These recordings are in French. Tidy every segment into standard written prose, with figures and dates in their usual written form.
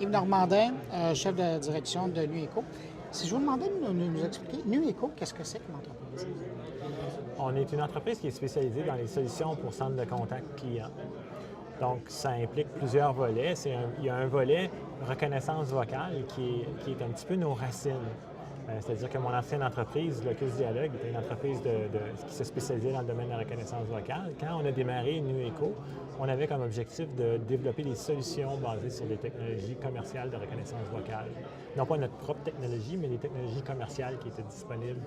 Yves Normandin, chef de direction de NuEco. Si je vous demandais de nous expliquer, NuEco, qu'est-ce que c'est comme entreprise? On est une entreprise qui est spécialisée dans les solutions pour centre de contact client. Donc, ça implique plusieurs volets. Il y a un volet reconnaissance vocale qui est un petit peu nos racines. C'est-à-dire que mon ancienne entreprise, Locus Dialogue, était une entreprise qui se spécialisait dans le domaine de la reconnaissance vocale. Quand on a démarré NuEco, on avait comme objectif de développer des solutions basées sur des technologies commerciales de reconnaissance vocale. Non pas notre propre technologie, mais des technologies commerciales qui étaient disponibles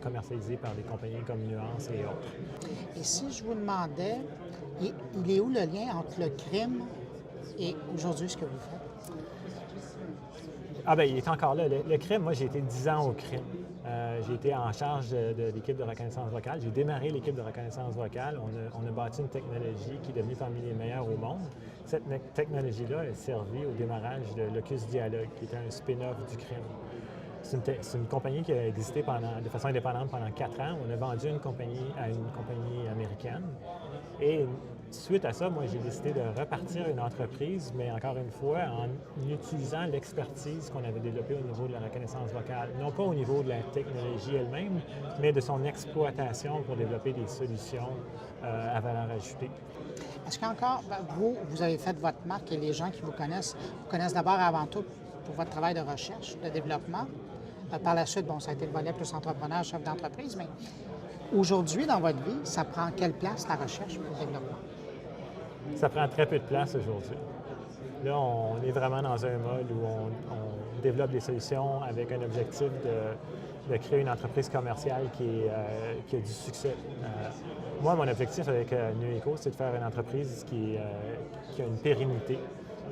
commercialisées par des compagnies comme Nuance et autres. Et si je vous demandais, il est où le lien entre le crime et aujourd'hui ce que vous faites? Ah bien, il est encore là. Le crime, moi, j'ai été 10 ans au crime. J'ai été en charge de l'équipe de reconnaissance vocale. J'ai démarré l'équipe de reconnaissance vocale. On a bâti une technologie qui est devenue parmi les meilleures au monde. Cette technologie-là a servi au démarrage de Locus Dialogue, qui était un spin-off du crime. C'est une compagnie qui a existé de façon indépendante pendant 4 ans. On a vendu une compagnie à une compagnie américaine. Et suite à ça, moi, j'ai décidé de repartir une entreprise, mais encore une fois, en utilisant l'expertise qu'on avait développée au niveau de la reconnaissance vocale. Non pas au niveau de la technologie elle-même, mais de son exploitation pour développer des solutions à valeur ajoutée. Est-ce qu'encore, vous avez fait votre marque et les gens qui vous connaissent d'abord et avant tout pour votre travail de recherche, de développement. Par la suite, ça a été le volet plus entrepreneur, chef d'entreprise, mais aujourd'hui, dans votre vie, ça prend quelle place la recherche et le développement? Ça prend très peu de place aujourd'hui. Là, on est vraiment dans un mode où on développe des solutions avec un objectif de créer une entreprise commerciale qui a du succès. Moi, mon objectif avec NuEco, c'est de faire une entreprise qui a une pérennité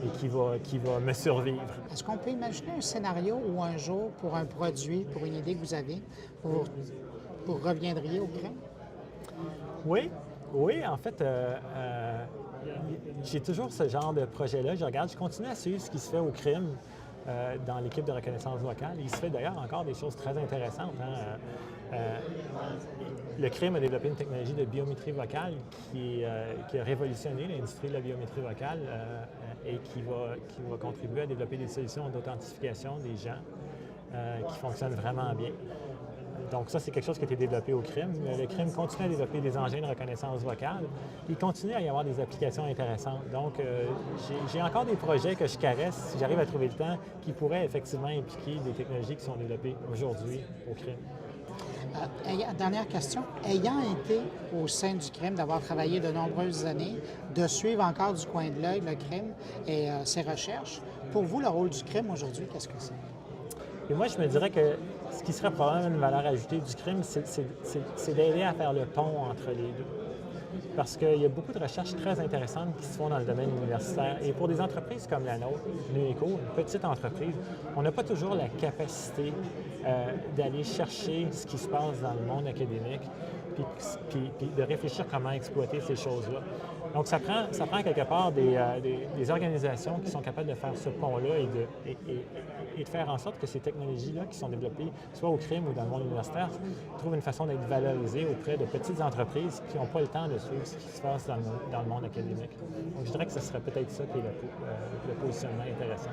et qui va me survivre. Est-ce qu'on peut imaginer un scénario où un jour, pour un produit, pour une idée que vous avez, vous reviendriez au crime? Oui, en fait, j'ai toujours ce genre de projet-là. Je continue à suivre ce qui se fait au crime dans l'équipe de reconnaissance vocale. Il se fait d'ailleurs encore des choses très intéressantes. Le crime a développé une technologie de biométrie vocale qui a révolutionné l'industrie de la biométrie vocale et qui va contribuer à développer des solutions d'authentification des gens qui fonctionnent vraiment bien. Donc ça, c'est quelque chose qui a été développé au crime. Le crime continue à développer des engins de reconnaissance vocale. Il continue à y avoir des applications intéressantes. Donc, j'ai encore des projets que je caresse, si j'arrive à trouver le temps, qui pourraient effectivement impliquer des technologies qui sont développées aujourd'hui au crime. Dernière question. Ayant été au sein du crime, d'avoir travaillé de nombreuses années, de suivre encore du coin de l'œil le crime et ses recherches, pour vous, le rôle du crime aujourd'hui, qu'est-ce que c'est? Et moi, je me dirais que ce qui serait probablement une valeur ajoutée du crime, c'est d'aider à faire le pont entre les deux. Parce qu'il y a beaucoup de recherches très intéressantes qui se font dans le domaine universitaire. Et pour des entreprises comme la nôtre, NuEco, une petite entreprise, on n'a pas toujours la capacité d'aller chercher ce qui se passe dans le monde académique puis de réfléchir comment exploiter ces choses-là. Donc, ça prend quelque part des organisations qui sont capables de faire ce pont-là et de faire en sorte que ces technologies-là qui sont développées, soit au crime ou dans le monde universitaire, trouvent une façon d'être valorisées auprès de petites entreprises qui n'ont pas le temps de suivre ce qui se passe dans le monde académique. Donc, je dirais que ce serait peut-être ça qui est le positionnement intéressant.